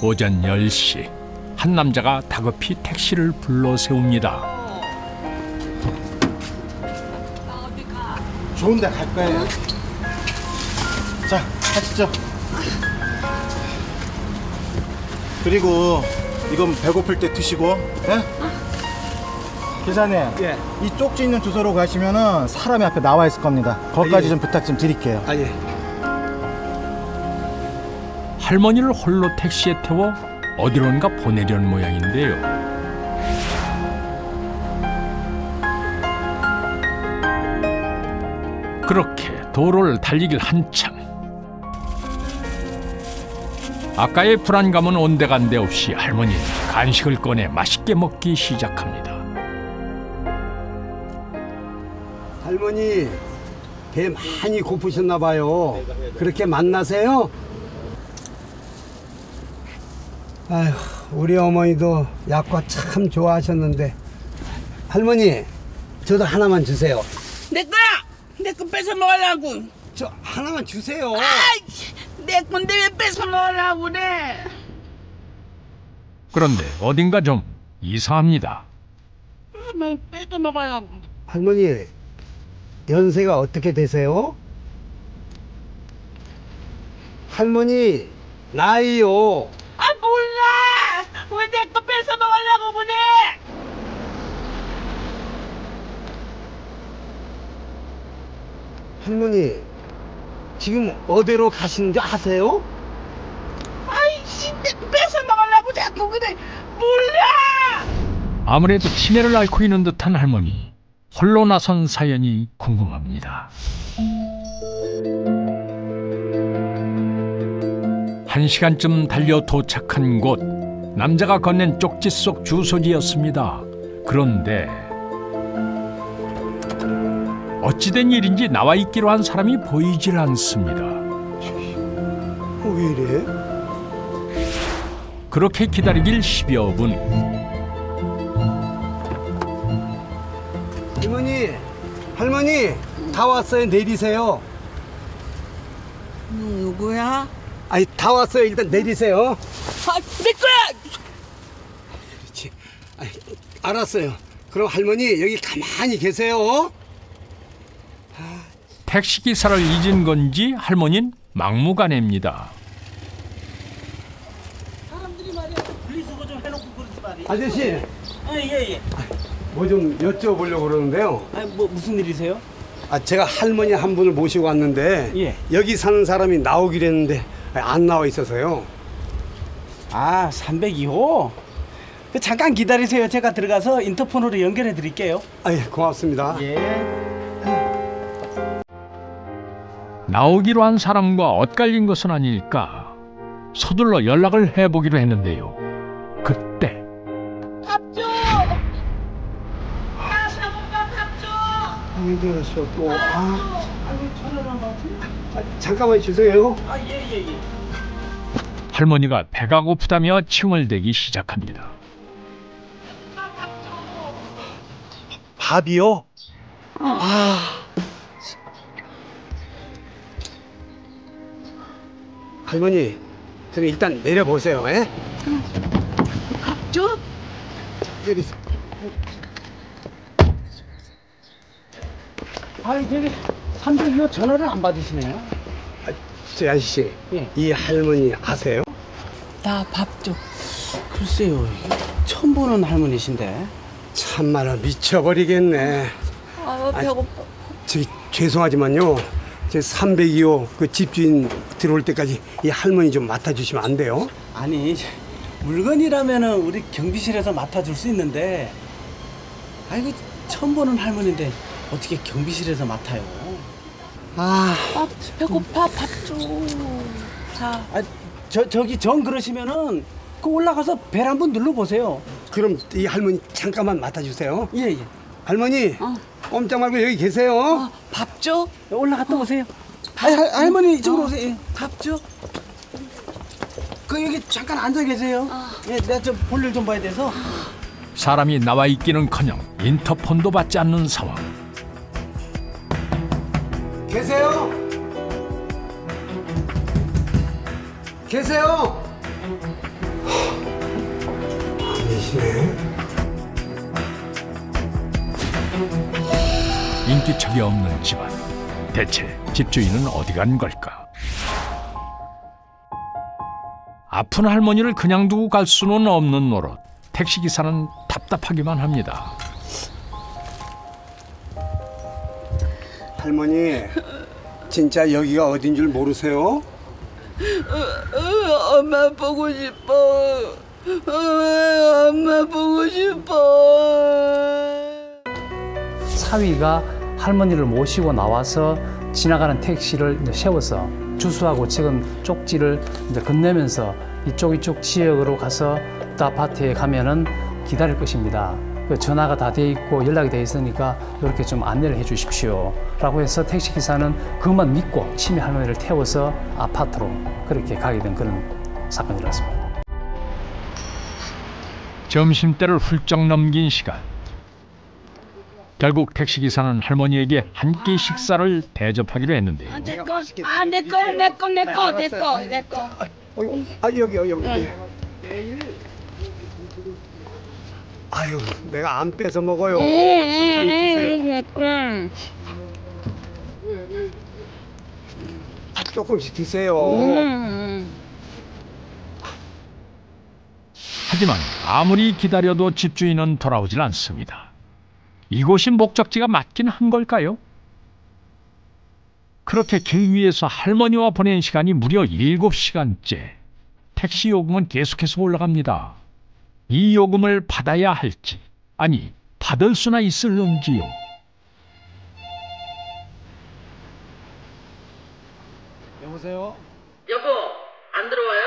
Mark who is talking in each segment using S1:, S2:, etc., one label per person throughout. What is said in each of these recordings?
S1: 오전 10시 한 남자가 다급히 택시를 불러 세웁니다.
S2: 좋은 데 갈 거예요. 자, 가시죠. 그리고 이건 배고플 때 드시고, 예? 기사님,
S3: 예.
S2: 이 쪽지 있는 주소로 가시면은 사람이 앞에 나와 있을 겁니다. 거기까지 좀 부탁 좀 드릴게요.
S3: 아, 예.
S1: 할머니를 홀로 택시에 태워 어디론가 보내려는 모양인데요. 그렇게 도로를 달리길 한참. 아까의 불안감은 온데간데 없이 할머니는 간식을 꺼내 맛있게 먹기 시작합니다.
S3: 할머니, 배 많이 고프셨나 봐요. 그렇게 만나세요? 아휴, 우리 어머니도 약과 참 좋아하셨는데. 할머니, 저도 하나만 주세요.
S4: 내 거야! 내 거 뺏어 먹으려고!
S3: 저 하나만 주세요.
S4: 아이! 내 건데 왜 뺏어 먹으려고 그래!
S1: 그런데 어딘가 좀 이상합니다.
S4: 왜 뺏어 먹으려고!
S3: 할머니, 연세가 어떻게 되세요? 할머니, 나이요.
S4: 아 몰라! 왜 내 거 뺏어 먹으려고 그래!
S3: 할머니, 지금 어디로 가시는지 아세요?
S4: 아이씨! 내 거 뺏어 먹으려고 자꾸 그래! 몰라!
S1: 아무래도 치매를 앓고 있는 듯한 할머니. 홀로 나선 사연이 궁금합니다. 한 시간쯤 달려 도착한 곳, 남자가 건넨 쪽지 속 주소지였습니다. 그런데 어찌된 일인지 나와 있기로 한 사람이 보이질 않습니다.
S3: 왜 이래?
S1: 그렇게 기다리길 10여 분.
S3: 할머니, 다 왔어요. 내리세요.
S4: 누구야?
S3: 아니, 다 왔어요. 일단 내리세요.
S4: 아, 내 거야!
S3: 그렇지. 아니, 알았어요. 그럼 할머니, 여기 가만히 계세요.
S1: 택시기사를 잊은 건지 할머니는 막무가내입니다.
S4: 사람들이 말이야, 분리수거 좀 해놓고 그러지 말이야.
S3: 아저씨,
S4: 예.
S3: 뭐 좀 여쭤보려고 그러는데요.
S4: 아니, 뭐, 무슨 일이세요?
S3: 제가 할머니 한 분을 모시고 왔는데
S4: 예.
S3: 여기 사는 사람이 나오기로 했는데 안 나와 있어서요.
S5: 아, 302호? 잠깐 기다리세요. 제가 들어가서 인터폰으로 연결해 드릴게요.
S3: 예, 고맙습니다.
S5: 예.
S1: 나오기로 한 사람과 엇갈린 것은 아닐까 서둘러 연락을 해보기로 했는데요. 그때
S4: 밥 줘! 나 사먹방 밥 줘!
S3: 왜 그러셔 또?
S4: 아이고, 전화만 받지?
S3: 잠깐만 주세요.
S4: 아, 예.
S1: 할머니가 배가 고프다며 칭얼대기 시작합니다.
S3: 밥이요? 할머니, 그럼 일단 내려보세요. 예?
S4: 밥 줘?
S3: 내리세요.
S5: 아이, 저기 302호 전화를 안 받으시네요.
S3: 저 아저씨,
S5: 예.
S3: 이 할머니 아세요?
S4: 나 밥 줘.
S5: 글쎄요, 처음 보는 할머니신데.
S3: 참말로 미쳐버리겠네.
S4: 아, 배고파.
S3: 저기 죄송하지만요, 제 302호 그 집주인 들어올 때까지 이 할머니 좀 맡아주시면 안 돼요?
S5: 아니, 물건이라면은 우리 경비실에서 맡아줄 수 있는데, 아이고, 처음 보는 할머니인데 어떻게 경비실에서 맡아요?
S3: 아,
S4: 배고파. 밥 줘. 자.
S5: 아, 저기 정 그러시면은 그 올라가서 벨 한번 눌러보세요.
S3: 그럼 이 할머니 잠깐만 맡아주세요.
S5: 예.
S3: 할머니, 꼼짝 말고 여기 계세요.
S4: 밥 줘?
S5: 올라갔다 오세요. 할머니 이쪽으로 오세요. 예.
S4: 밥 줘?
S5: 그 여기 잠깐 앉아 계세요. 예, 내가 좀 볼일 좀 봐야 돼서.
S1: 사람이 나와 있기는커녕 인터폰도 받지 않는 상황.
S3: 계세요? 계세요? 계시네.
S1: 인기척이 없는 집안. 대체 집주인은 어디 간 걸까? 아픈 할머니를 그냥 두고 갈 수는 없는 노릇. 택시기사는 답답하기만 합니다.
S3: 할머니, 진짜 여기가 어딘 줄 모르세요?
S4: 엄마 보고 싶어. 엄마 보고 싶어.
S6: 사위가 할머니를 모시고 나와서 지나가는 택시를 이제 세워서 주소하고 찍은 쪽지를 이제 건네면서 이쪽 지역으로 가서 또 아파트에 가면은 기다릴 것입니다. 전화가 다 돼 있고 연락이 돼 있으니까 이렇게 좀 안내를 해 주십시오 라고 해서 택시기사는 그것만 믿고 치매 할머니를 태워서 아파트로 그렇게 가게 된 그런 사건이었습니다.
S1: 점심때를 훌쩍 넘긴 시간. 결국 택시기사는 할머니에게 한 끼 식사를 대접하기로 했는데요.
S4: 내 거.
S3: 여기. 아유, 내가 안 뺏어 먹어요. 조금씩 드세요.
S1: 하지만 아무리 기다려도 집주인은 돌아오질 않습니다. 이곳이 목적지가 맞긴 한 걸까요? 그렇게 길 위에서 할머니와 보낸 시간이 무려 7시간째. 택시 요금은 계속해서 올라갑니다. 이 요금을 받아야 할지, 아니 받을 수나 있을런지요.
S3: 여보세요?
S4: 여보, 안 들어와요?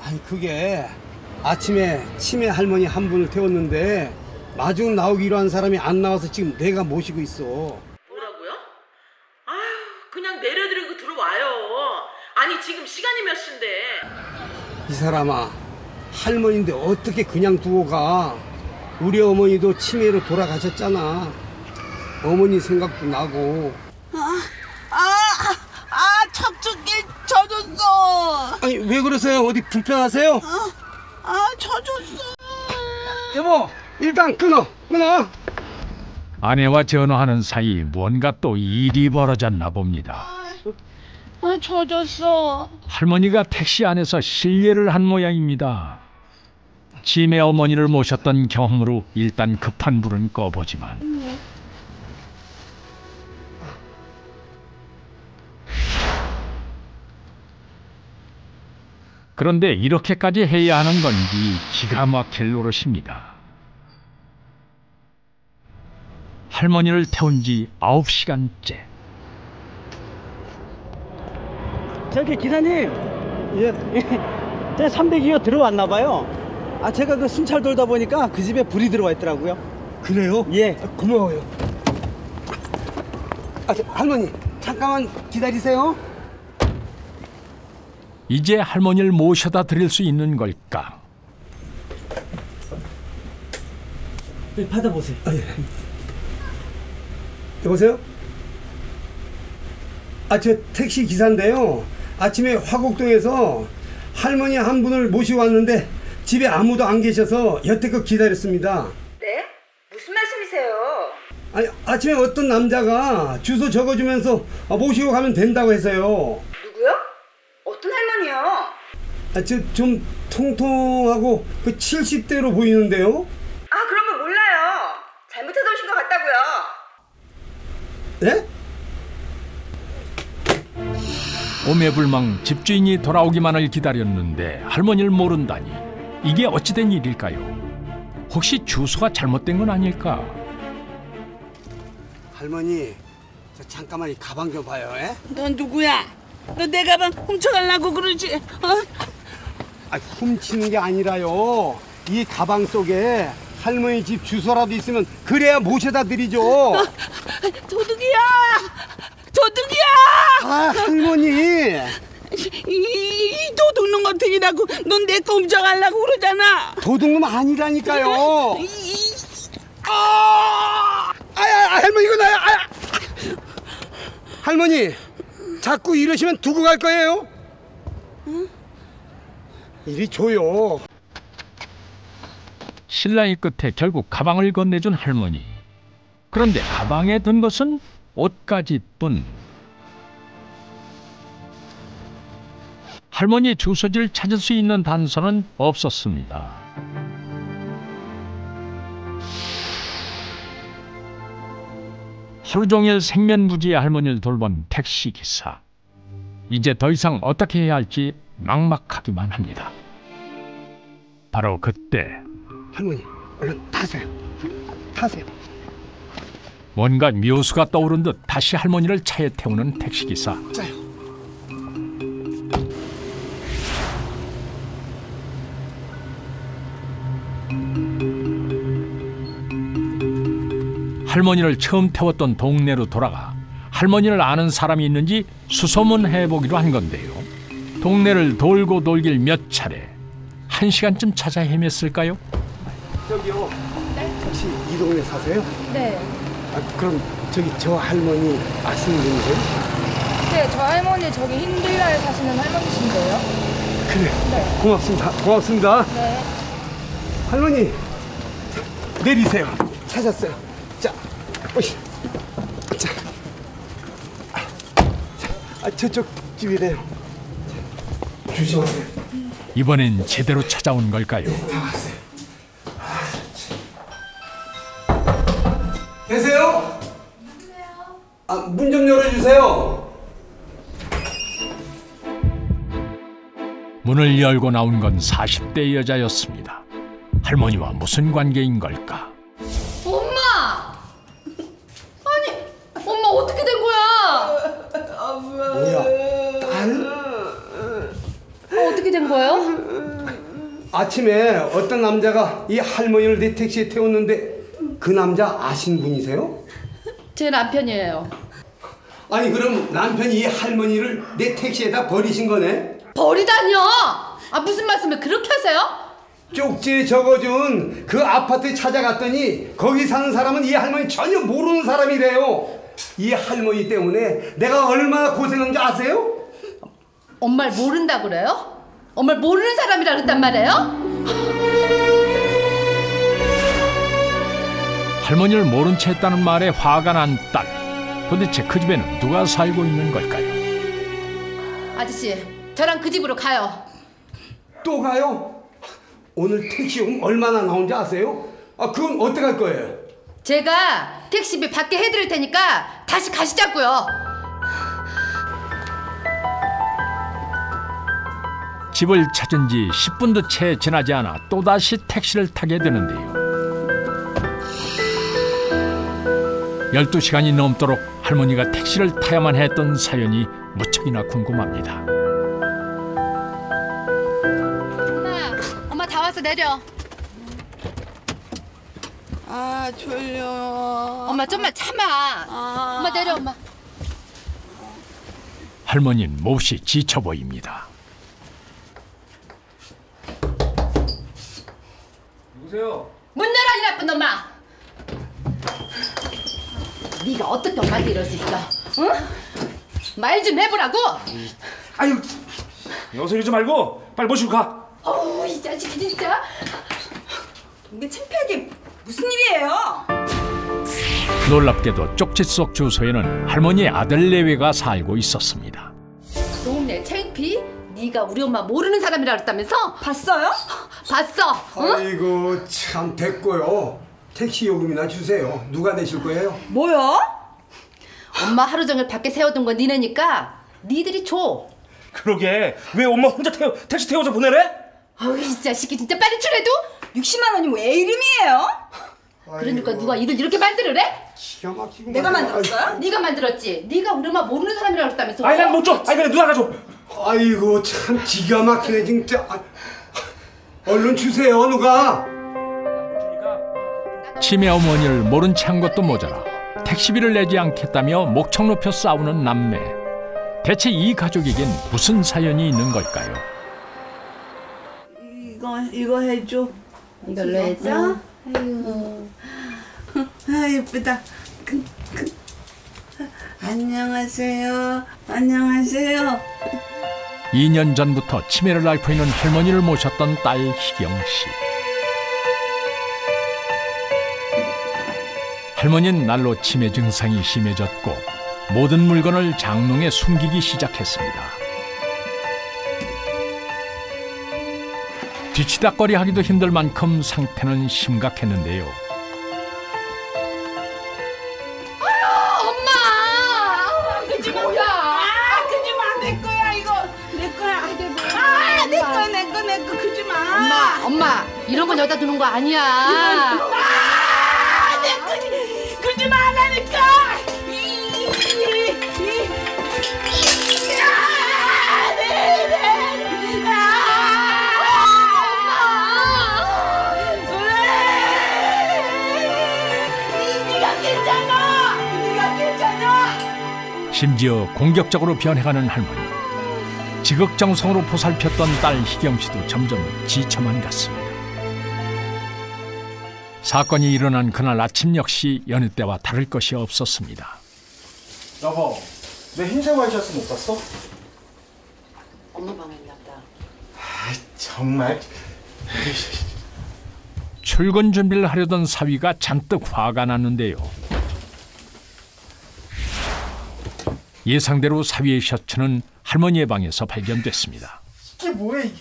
S3: 아니, 그게 아침에 치매 할머니 한 분을 태웠는데 마중 나오기로 한 사람이 안 나와서 지금 내가 모시고 있어.
S7: 뭐라고요? 아휴, 그냥 내려드리고 들어와요. 아니, 지금 시간이 몇 시인데.
S3: 이 사람아, 할머니인데 어떻게 그냥 두고 가? 우리 어머니도 치매로 돌아가셨잖아. 어머니 생각도 나고.
S4: 척추기 젖었어.
S3: 아니, 왜 그러세요? 어디 불편하세요?
S4: 젖었어.
S3: 여보, 일단 끊어.
S1: 아내와 전화하는 사이 뭔가 또 일이 벌어졌나 봅니다.
S4: 젖었어.
S1: 할머니가 택시 안에서 실례를 한 모양입니다. 치매 어머니를 모셨던 경험으로 일단 급한 불은 꺼보지만 그런데 이렇게까지 해야 하는 건지 기가 막힐 노릇입니다. 할머니를 태운 지 9시간째.
S5: 저기 기사님, 제 302호 들어왔나 봐요. 제가 그 순찰 돌다 보니까 그 집에 불이 들어와 있더라고요.
S3: 그래요?
S5: 예.
S3: 고마워요. 할머니, 잠깐만 기다리세요.
S1: 이제 할머니를 모셔다 드릴 수 있는 걸까?
S5: 네, 받아보세요.
S3: 여보세요? 저 택시 기사인데요. 아침에 화곡동에서 할머니 한 분을 모시고 왔는데 집에 아무도 안 계셔서 여태껏 기다렸습니다.
S7: 네? 무슨 말씀이세요?
S3: 아니, 아침에 어떤 남자가 주소 적어주면서 모시고 가면 된다고 해서요.
S7: 누구요? 어떤 할머니요?
S3: 좀 통통하고 그 70대로 보이는데요.
S7: 그러면 몰라요. 잘못해서 오신 것 같다고요.
S3: 네?
S1: 오매불망 집주인이 돌아오기만을 기다렸는데 할머니를 모른다니 이게 어찌된 일일까요? 혹시 주소가 잘못된 건 아닐까?
S3: 할머니, 저 잠깐만 이 가방 좀 봐요.
S4: 넌 누구야? 너 내 가방 훔쳐가려고 그러지?
S3: 훔치는 게 아니라요. 이 가방 속에 할머니 집 주소라도 있으면 그래야 모셔다 드리죠.
S4: 도둑이야!
S3: 할머니.
S4: 이 도둑놈 같으니라고 넌 내 거 훔쳐가려고 그러잖아.
S3: 도둑놈 아니라니까요. 할머니, 이거 나야. 할머니, 자꾸 이러시면 두고 갈 거예요. 이리 줘요.
S1: 신랑의 끝에 결국 가방을 건네준 할머니. 그런데 가방에 든 것은 옷가지뿐. 할머니 주소지를 찾을 수 있는 단서는 없었습니다. 하루 종일 생면부지의 할머니를 돌본 택시기사. 이제 더 이상 어떻게 해야 할지 막막하기만 합니다. 바로 그때
S3: 할머니, 얼른 타세요. 타세요.
S1: 뭔가 묘수가 떠오른 듯 다시 할머니를 차에 태우는 택시기사.
S3: 짜요.
S1: 할머니를 처음 태웠던 동네로 돌아가 할머니를 아는 사람이 있는지 수소문해보기로 한 건데요. 동네를 돌고 돌길 몇 차례. 1시간쯤 찾아 헤맸을까요?
S3: 저기요. 혹시 이 동네 사세요?
S8: 네.
S3: 그럼 저기 저 할머니 아시는 분이세요?
S8: 네, 저 할머니 저기 흰빌라에 사시는 할머니신데요.
S3: 그래.
S8: 네.
S3: 고맙습니다. 고맙습니다.
S8: 네.
S3: 할머니, 내리세요. 찾았어요. 자, 오시. 자, 저쪽 집이래요. 조심하세요.
S1: 이번엔 제대로 찾아온 걸까요?
S3: 계세요? 문 좀 열어주세요.
S1: 문을 열고 나온 건 40대 여자였습니다. 할머니와 무슨 관계인 걸까?
S8: 엄마! 아니, 엄마 어떻게 된 거야?
S3: 뭐야, 딸?
S8: 어떻게 된 거예요?
S3: 아침에 어떤 남자가 이 할머니를 내 택시에 태웠는데 그 남자 아신 분이세요?
S8: 제 남편이에요.
S3: 아니 그럼 남편이 이 할머니를 내 택시에다 버리신 거네?
S8: 버리다뇨! 아, 무슨 말씀을 그렇게 하세요?
S3: 쪽지에 적어준 그 아파트에 찾아갔더니 거기 사는 사람은 이 할머니 전혀 모르는 사람이래요. 이 할머니 때문에 내가 얼마나 고생한 줄 아세요?
S8: 엄마를 모른다 그래요? 엄마를 모르는 사람이라 그랬단 말이에요?
S1: 할머니를 모른 채 했다는 말에 화가 난 딸. 도대체 그 집에는 누가 살고 있는 걸까요?
S8: 아저씨, 저랑 그 집으로 가요.
S3: 또 가요? 오늘 택시요금 얼마나 나온지 아세요? 그건 어떻게 할 거예요?
S8: 제가 택시비 받게 해드릴 테니까 다시 가시자고요.
S1: 집을 찾은 지 10분도 채 지나지 않아 또다시 택시를 타게 되는데요. 12시간이 넘도록 할머니가 택시를 타야만 했던 사연이 무척이나 궁금합니다.
S8: 엄마 다 와서 내려.
S4: 아 졸려.
S8: 엄마 좀만 참아. 엄마 내려, 엄마.
S1: 할머니는 몹시 지쳐 보입니다.
S3: 누구세요?
S8: 문 열어, 이 나쁜 놈아. 네가 어떻게 엄마한테 이럴 수 있어? 응? 말 좀 해보라고.
S9: 아유, 여기서 이러지 말고 빨리 모시고 가.
S8: 어우, 이 자식이 진짜.
S4: 이게 창피하게 무슨 일이에요?
S1: 놀랍게도 쪽지 속 주소에는 할머니의 아들 내외가 살고 있었습니다.
S8: 동네 창피? 네가 우리 엄마 모르는 사람이라 그랬다면서?
S4: 봤어요?
S8: 봤어. 응?
S3: 아이고 참 됐고요. 택시 요금이나 주세요. 누가 내실 거예요?
S4: 뭐요?
S8: 엄마 하루 종일 밖에 세워둔 건 니네니까 니들이 줘.
S9: 그러게 왜 엄마 혼자 택시 태워서 보내래?
S8: 아우, 이 자식이 진짜 빨리 출해도?
S4: 60만 원이 뭐 애 이름이에요?
S8: 그러니까 누가 이들 이렇게 만들으래?
S3: 기가 막히고
S4: 내가 만들었어요?
S8: 네가 만들었지. 네가 우리 엄마 모르는 사람이라 그랬다면서.
S9: 아니 난 못 줘. 아니 그래 누나가 줘.
S3: 아이고 참 기가 막히네 진짜. 얼른 주세요 누가.
S1: 치매 어머니를 모른 채 한 것도 모자라 택시비를 내지 않겠다며 목청 높여 싸우는 남매. 대체 이 가족에겐 무슨 사연이 있는 걸까요?
S4: 이거 해줘.
S8: 이걸로 해줘?
S4: 아이고. 아 예쁘다. 안녕하세요. 안녕하세요.
S1: 2년 전부터 치매를 앓고 있는 할머니를 모셨던 딸 희경 씨. 할머니는 날로 치매 증상이 심해졌고 모든 물건을 장롱에 숨기기 시작했습니다. 뒤치다꺼리 하기도 힘들 만큼 상태는 심각했는데요.
S8: 엄마! 그게 뭐야?
S4: 그지 마. 내 거야 이거. 내 거야. 내 거 그지 마.
S8: 엄마, 이런 건 여기다 두는 거 아니야.
S4: 내 거지. 그지 말라니까.
S1: 심지어 공격적으로 변해가는 할머니. 지극정성으로 보살폈던 딸 희경씨도 점점 지쳐만 갔습니다. 사건이 일어난 그날 아침 역시 여느 때와 다를 것이 없었습니다.
S2: 여보, 내 흰색 와이셔츠 못 봤어?
S8: 엄마 방에 있나 보다.
S2: 아, 정말.
S1: 출근 준비를 하려던 사위가 잔뜩 화가 났는데요. 예상대로 사위의 셔츠는 할머니의 방에서 발견됐습니다.
S2: 이게 뭐야 이게?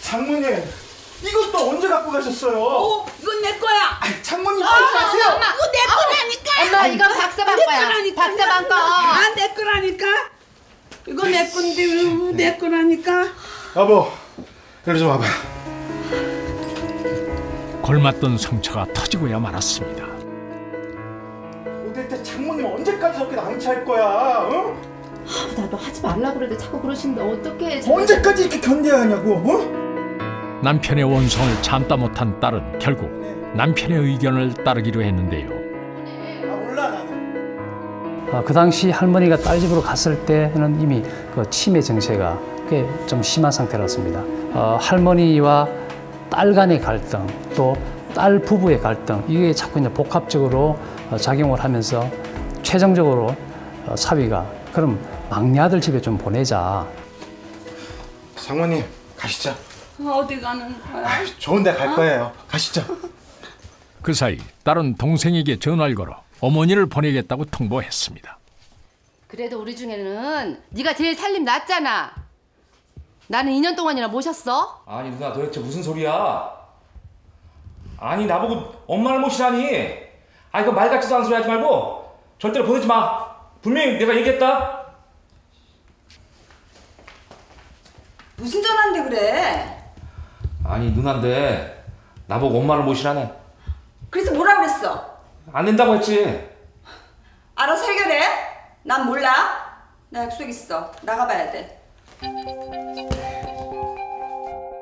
S2: 장모님, 이것도 언제 갖고 가셨어요?
S4: 이건 내 거야.
S2: 장모님 하지 마세요.
S4: 이거 내 거라니까.
S8: 엄마, 이건 박사방 거야. 박사방 거.
S4: 내 거라니까. 이거 내 건데 내 거라니까.
S2: 여보, 이리 좀 와봐.
S1: 골맞던 상처가 터지고야 말았습니다.
S2: 도대체 장모님 언제까지 저렇게 낭치할 거야? 응?
S8: 나도 하지 말라 그래도 자꾸 그러시는데 어떡해.
S2: 언제까지 이렇게 견뎌야 하냐고? 어?
S1: 남편의 원성을 참다 못한 딸은 결국 남편의 의견을 따르기로 했는데요.
S2: 몰라 나는.
S6: 그 당시 할머니가 딸 집으로 갔을 때는 이미 그 치매 증세가 꽤 좀 심한 상태였습니다. 할머니와 딸 간의 갈등, 또 딸 부부의 갈등, 이게 자꾸 이제 복합적으로 작용을 하면서 최종적으로 사위가 그럼 막내 아들 집에 좀 보내자.
S2: 장모님, 가시죠.
S4: 어디 가는 거야?
S2: 좋은 데 갈 거예요. 가시죠.
S1: 그 사이 딸은 동생에게 전화를 걸어 어머니를 보내겠다고 통보했습니다.
S8: 그래도 우리 중에는 네가 제일 살림 낫잖아. 나는 2년 동안이나 모셨어.
S9: 아니 누나 도대체 무슨 소리야? 아니 나보고 엄마를 모시다니. 아 이거 말 같지도 않은 소리 하지 말고 절대로 보내지 마. 분명히 내가 얘기했다.
S10: 무슨 전화인데 그래?
S9: 아니 누나인데 나보고 엄마를 모시라네.
S10: 그래서 뭐라 그랬어?
S9: 안 된다고 했지.
S10: 알아서 해결해. 난 몰라. 나 약속 있어. 나가봐야 돼.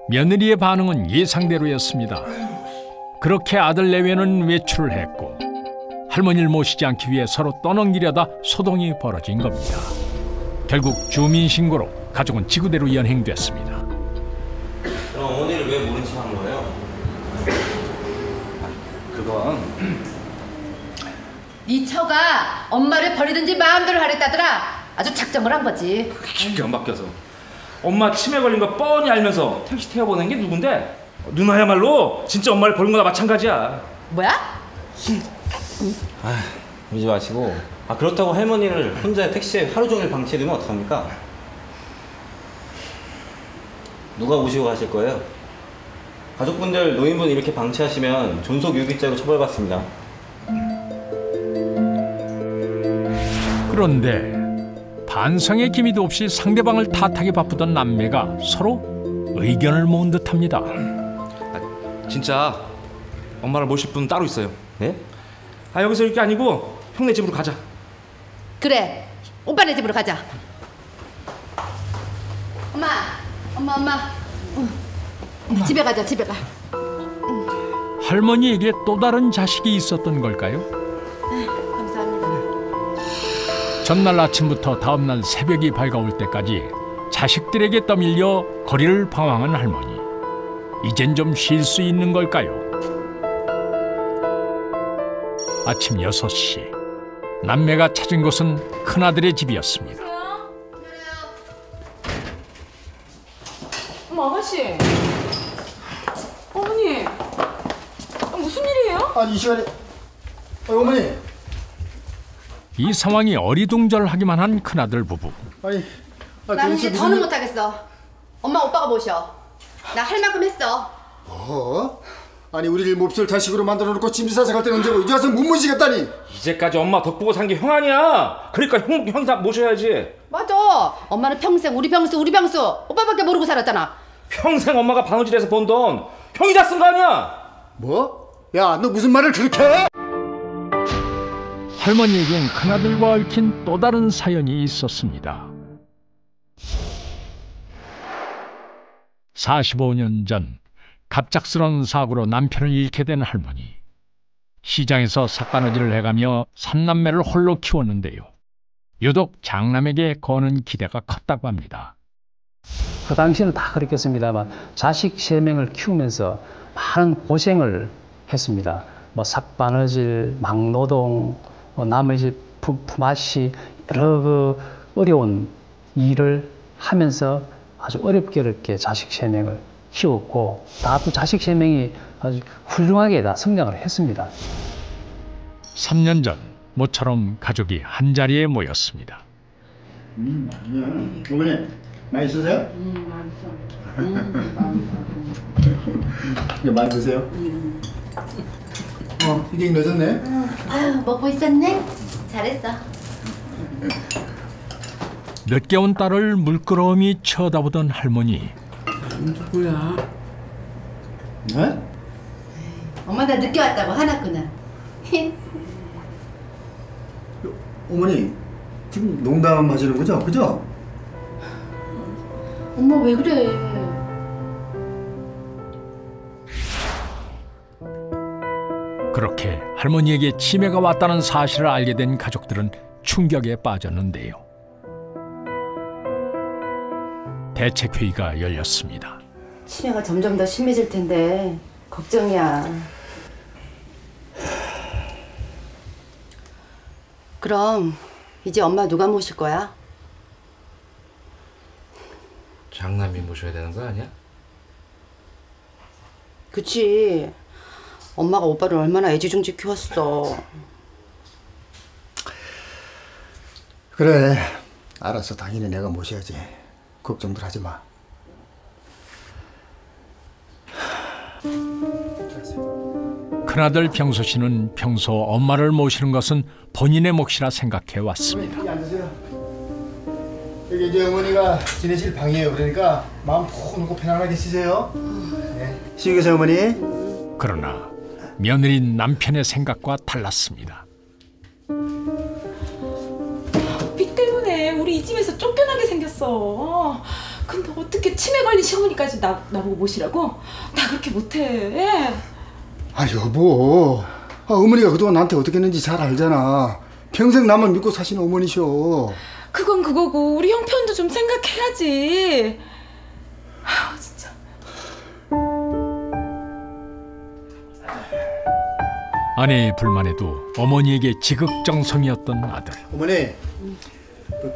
S1: 며느리의 반응은 예상대로였습니다. 그렇게 아들 내외는 외출을 했고 할머니를 모시지 않기 위해 서로 떠넘기려다 소동이 벌어진 겁니다. 결국 주민신고로 가족은 지구대로 연행됐습니다.
S11: 그럼 어머니를 왜 모른 척 한 거예요?
S9: 그건
S8: 네 처가 엄마를 버리든지 마음대로 하랬다더라. 아주 작정을 한 거지.
S9: 기가 막혀서 엄마 치매 걸린 거 뻔히 알면서 택시 태워보낸 게 누군데? 누나야말로 진짜 엄마를 버린 거나 마찬가지야.
S8: 뭐야?
S11: 울지 마시고. 그렇다고 할머니를 혼자 택시에 하루 종일 방치해두면 어떡합니까? 누가 오시고 가실 거예요? 가족분들, 노인분 이렇게 방치하시면 존속유기죄로 처벌받습니다.
S1: 그런데 반성의 기미도 없이 상대방을 탓하기 바쁘던 남매가 서로 의견을 모은 듯합니다.
S9: 진짜 엄마를 모실 분 따로 있어요.
S11: 네?
S9: 여기서 이렇게 아니고 형네 집으로 가자.
S8: 그래, 오빠네 집으로 가자. 엄마. 집에 가자, 집에 가.
S1: 할머니에게 또 다른 자식이 있었던 걸까요?
S8: 감사합니다.
S1: 전날 아침부터 다음날 새벽이 밝아올 때까지 자식들에게 떠밀려 거리를 방황한 할머니. 이젠 좀 쉴 수 있는 걸까요? 아침 6시 남매가 찾은 곳은 큰아들의 집이었습니다.
S12: 어머 아가씨. 어머니. 무슨 일이에요?
S2: 아니 이 시간에 어머니.
S1: 이 상황이 어리둥절하기만 한 큰아들 부부.
S2: 아니,
S8: 나는 이제 더는 못하겠어. 엄마 오빠가 모셔. 나 할 만큼 했어.
S2: 뭐? 아니 우리를 몹쓸 자식으로 만들어놓고 짐승사살 할 때는 언제고 이제 와서 못 모시겠다니.
S9: 이제까지 엄마 덕보고 산 게 형 아니야. 그러니까 형사 모셔야지.
S8: 맞아. 엄마는 평생 우리 병수 오빠밖에 모르고 살았잖아.
S9: 평생 엄마가 바느질해서 번 돈 형이 다 쓴 거 아니야.
S2: 뭐? 야, 너 무슨 말을 그렇게 해?
S1: 할머니에겐 큰아들과 얽힌 또 다른 사연이 있었습니다. 45년 전 갑작스러운 사고로 남편을 잃게 된 할머니. 시장에서 삿바느질을 해가며 3남매를 홀로 키웠는데요. 유독 장남에게 거는 기대가 컸다고 합니다.
S6: 그 당시에는 다 그랬겠습니다만 자식 3명을 키우면서 많은 고생을 했습니다. 뭐 삭바느질, 막노동, 남의 집 품앗이 여러 그 어려운 일을 하면서 아주 어렵게 자식 3명을 키웠고 다 또 자식 3명이 아주 훌륭하게 다 성장을 했습니다.
S1: 3년 전 모처럼 가족이 한자리에 모였습니다.
S2: 어머니, 맛있으세요? 이거 많이 드세요? 이게 늦었네?
S8: 아유, 먹고 있었네? 잘했어.
S1: 늦게 온 딸을 물끄러미 쳐다보던 할머니.
S4: 누구야?
S2: 네?
S8: 엄마 나 늦게 왔다고 화났구나.
S2: 어머니, 지금 농담 하시는 거죠? 그죠?
S8: 엄마 왜 그래?
S1: 그렇게 할머니에게 치매가 왔다는 사실을 알게 된 가족들은 충격에 빠졌는데요. 대책회의가 열렸습니다.
S8: 치매가 점점 더 심해질 텐데 걱정이야. 그럼 이제 엄마 누가 모실 거야?
S9: 장남이 모셔야 되는 거 아니야?
S8: 그치. 엄마가 오빠를 얼마나 애지중지 키웠어.
S2: 그래, 알았어. 당연히 내가 모셔야지. 걱정들 하지 마.
S1: 큰아들 병수 씨는 평소 엄마를 모시는 것은 본인의 몫이라 생각해 왔습니다.
S2: 여기 앉으세요. 여기 이제 어머니가 지내실 방이에요. 그러니까 마음 푹 놓고 편안하게 쉬세요. 네. 쉬고 계세요, 어머니.
S1: 그러나 며느린 남편의 생각과 달랐습니다.
S4: 빚 때문에 우리 이 집에서 쫓겨나게 생겼어. 근데 어떻게 치매 걸린 시어머니까지 나보고 모시라고? 나 그렇게 못해.
S2: 아, 여보. 어머니가 그동안 나한테 어떻게 했는지 잘 알잖아. 평생 나만 믿고 사시는 어머니셔.
S4: 그건 그거고 우리 형편도 좀 생각해야지. 아, 진짜.
S1: 아내의 불만에도 어머니에게 지극정성이었던 아들.
S2: 어머니,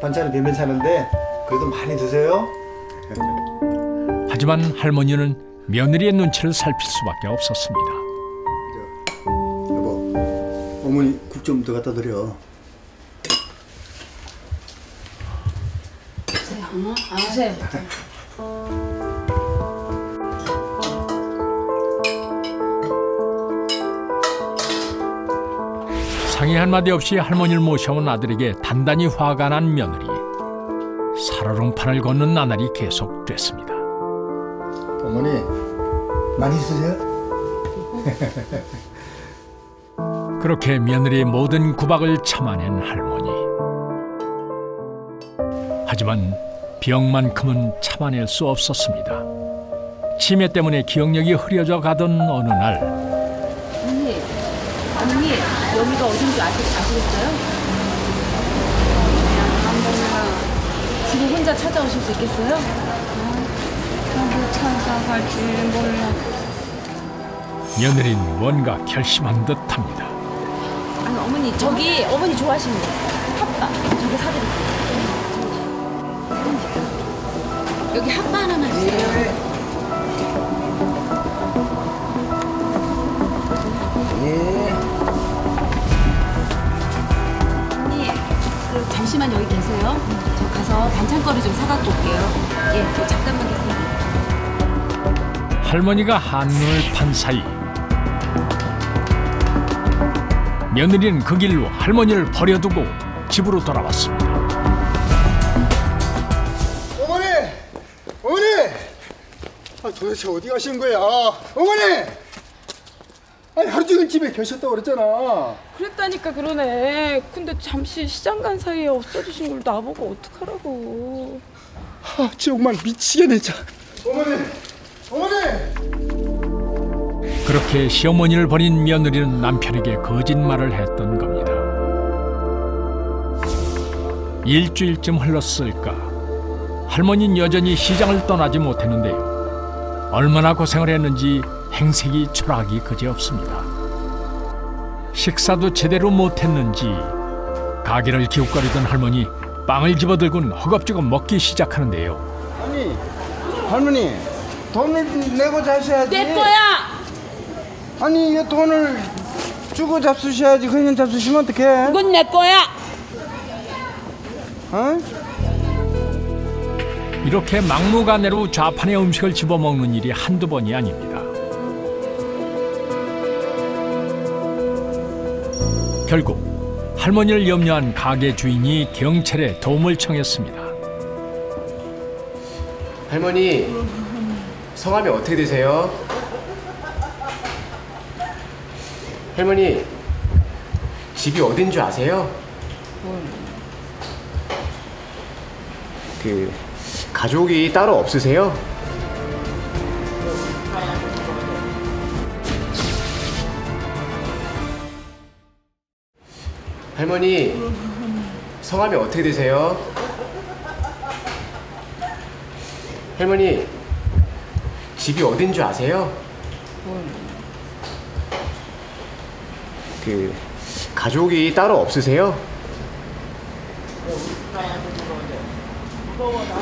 S2: 반찬은 괜찮은데 그래도 많이 드세요.
S1: 하지만 할머니는 며느리의 눈치를 살필 수밖에 없었습니다.
S2: 여보, 어머니 국 좀 더 갖다 드려.
S8: 주세요.
S1: 상의 한마디 없이 할머니를 모셔온 아들에게 단단히 화가 난 며느리. 살얼음판을 걷는 나날이 계속됐습니다.
S2: 어머니, 많이 드세요?
S1: 그렇게 며느리의 모든 구박을 참아낸 할머니. 하지만 병만큼은 참아낼 수 없었습니다. 치매 때문에 기억력이 흐려져 가던 어느 날.
S8: 언니, 여기가 어딘지 아시겠어요? 지금 혼자 찾아오실 수 있겠어요?
S4: 저도 찾아갈지 몰라.
S1: 며느리는 뭔가 결심한 듯합니다.
S4: 아니 어머니 저기 어머니 좋아하시는 거 핫바 저거 사드릴게요. 여기 핫바 하나만 주세요. 잠깐만 여기 계세요. 저 가서 반찬거리 좀 사갖고 올게요. 예, 잠깐만 계세요.
S1: 할머니가 한눈을 판 사이 며느리는 그 길로 할머니를 버려두고 집으로 돌아왔습니다.
S2: 어머니! 어머니! 도대체 어디 가신 거야? 어머니! 아니 하루 종일 집에 계셨다고 그랬잖아.
S4: 그랬다니까 그러네. 근데 잠시 시장 간 사이에 없어지신 걸 나보고 어떡하라고.
S2: 정말 미치겠네 진짜. 어머니! 어머니!
S1: 그렇게 시어머니를 버린 며느리는 남편에게 거짓말을 했던 겁니다. 일주일쯤 흘렀을까 할머니는 여전히 시장을 떠나지 못했는데요. 얼마나 고생을 했는지 행색이 초라하기 그지없습니다. 식사도 제대로 못했는지 가게를 기웃거리던 할머니 빵을 집어들고는 허겁지겁 먹기 시작하는데요.
S12: 아니 할머니 돈을 내고 자셔야지.
S4: 내 거야.
S12: 아니 이거 돈을 주고 잡수셔야지. 그냥 잡수시면 어떡해?
S4: 이건 내 거야.
S12: 어?
S1: 이렇게 막무가내로 좌판의 음식을 집어먹는 일이 한두 번이 아닙니다. 결국 할머니를 염려한 가게 주인이 경찰에 도움을 청했습니다.
S13: 할머니, 성함이 어떻게 되세요? 할머니, 집이 어딘 줄 아세요? 가족이 따로 없으세요? 할머니, 성함이 어떻게 되세요? 할머니, 집이 어딘 줄 아세요? 가족이 따로 없으세요?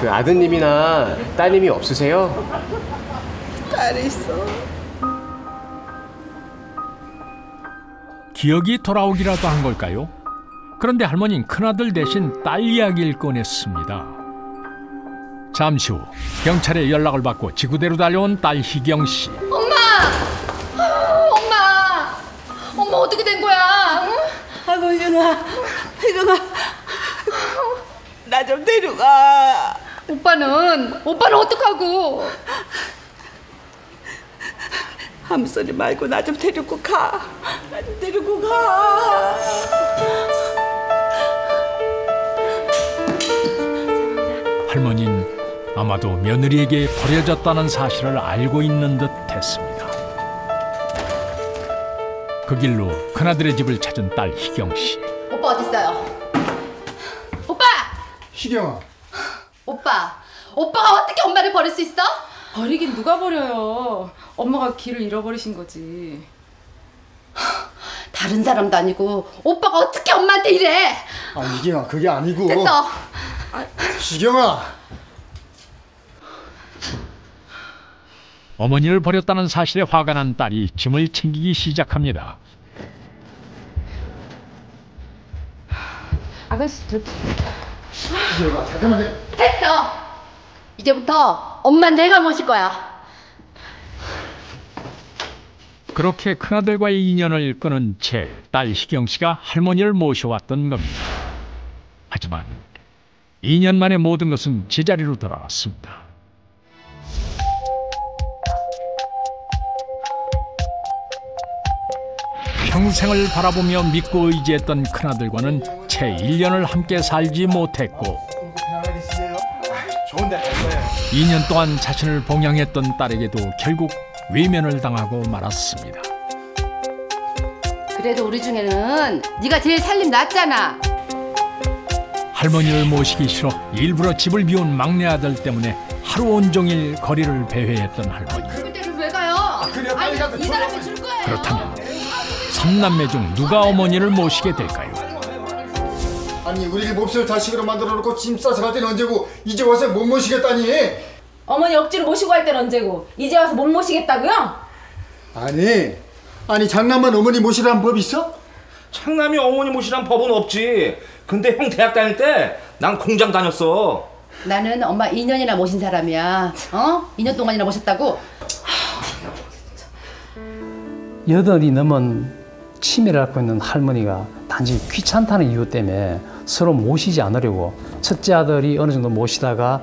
S13: 아드님이나 따님이 없으세요?
S12: 딸 있어.
S1: 기억이 돌아오기라도 한 걸까요? 그런데 할머니는 큰아들 대신 딸 이야기를 꺼냈습니다. 잠시 후 경찰에 연락을 받고 지구대로 달려온 딸 희경 씨.
S8: 엄마 어떻게 된 거야? 응?
S10: 아이고 희경아 나 좀 데려가.
S8: 오빠는 어떡하고?
S10: 아무 소리 말고 나 좀 데리고 가. 나 좀 데리고 가.
S1: 할머니는 아마도 며느리에게 버려졌다는 사실을 알고 있는 듯 했습니다. 그 길로 큰아들의 집을 찾은 딸 희경 씨.
S8: 오빠 어딨어요? 오빠!
S2: 희경아.
S8: 오빠가 어떻게 엄마를 버릴 수 있어?
S4: 버리긴 누가 버려요. 엄마가 길을 잃어버리신 거지.
S8: 다른 사람도 아니고 오빠가 어떻게 엄마한테 이래?
S2: 희경아 그게 아니고.
S8: 됐어.
S2: 희경아.
S1: 어머니를 버렸다는 사실에 화가 난 딸이 짐을 챙기기 시작합니다.
S8: 아가씨
S2: 희경아 잠깐만.
S8: 됐어. 이제부터 엄마 내가 모실 거야.
S1: 그렇게 큰아들과의 인연을 끊은 채 딸 희경 씨가 할머니를 모셔왔던 겁니다. 하지만 2년 만에 모든 것은 제자리로 돌아왔습니다. 평생을 바라보며 믿고 의지했던 큰아들과는 채 1년을 함께 살지 못했고
S2: 좋은데 갈 거야.
S1: 2년 동안 자신을 봉양했던 딸에게도 결국 외면을 당하고 말았습니다.
S8: 그래도 우리 중에는 네가 제일 살림 낫잖아.
S1: 할머니를 모시기 싫어 일부러 집을 비운 막내 아들 때문에 하루 온종일 거리를 배회했던 할머니.
S8: 그때는 왜 가요?
S2: 그래 빨리 가서
S8: 이 사람이 줄 거예요.
S1: 그렇다면 3남매 중 누가 어머니를 모시게 될까요?
S2: 아니 우리 몹쓸 자식으로 만들어놓고 짐 싸서 갈 때는 언제고 이제 와서 못 모시겠다니.
S4: 어머니 억지로 모시고 갈 땐 언제고 이제 와서 못 모시겠다고요?
S2: 아니 장남만 어머니 모시라는 법 있어?
S9: 장남이 어머니 모시란 법은 없지. 근데 형 대학 다닐 때 난 공장 다녔어.
S8: 나는 엄마 2년이나 모신 사람이야. 2년 동안이나 모셨다고?
S6: 80이 넘은 치매를 앓고 있는 할머니가 단지 귀찮다는 이유 때문에 서로 모시지 않으려고, 첫째 아들이 어느 정도 모시다가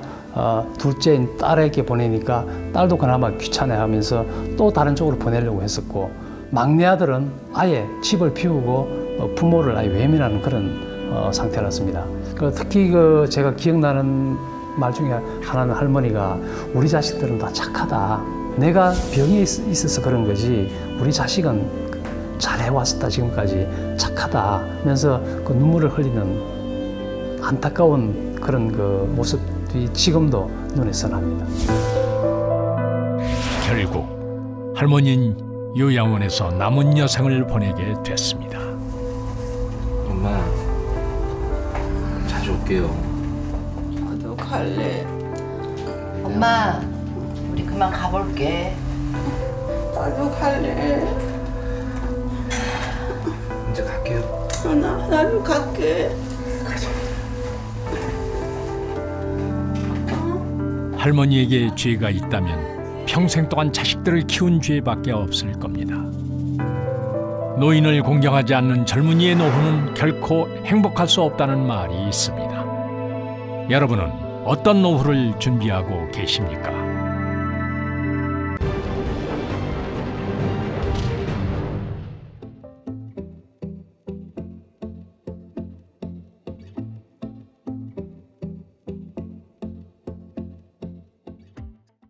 S6: 둘째인 딸에게 보내니까 딸도 그나마 귀찮아하면서 또 다른 쪽으로 보내려고 했었고, 막내 아들은 아예 집을 비우고 부모를 아예 외면하는 그런 상태였습니다. 특히 제가 기억나는 말 중에 하나는 할머니가 우리 자식들은 다 착하다. 내가 병이 있어서 그런 거지 우리 자식은 잘해왔었다 지금까지 착하다 하면서 그 눈물을 흘리는 안타까운 그런 그 모습이 지금도 눈에 선합니다.
S1: 결국 할머니는 요양원에서 남은 여생을 보내게 됐습니다.
S11: 엄마, 자주 올게요.
S12: 나도 갈래.
S8: 엄마, 우리 그만 가볼게.
S12: 나도 갈래.
S11: 이제 갈게요.
S12: 나도 갈게.
S1: 할머니에게 죄가 있다면 평생 동안 자식들을 키운 죄밖에 없을 겁니다. 노인을 공경하지 않는 젊은이의 노후는 결코 행복할 수 없다는 말이 있습니다. 여러분은 어떤 노후를 준비하고 계십니까?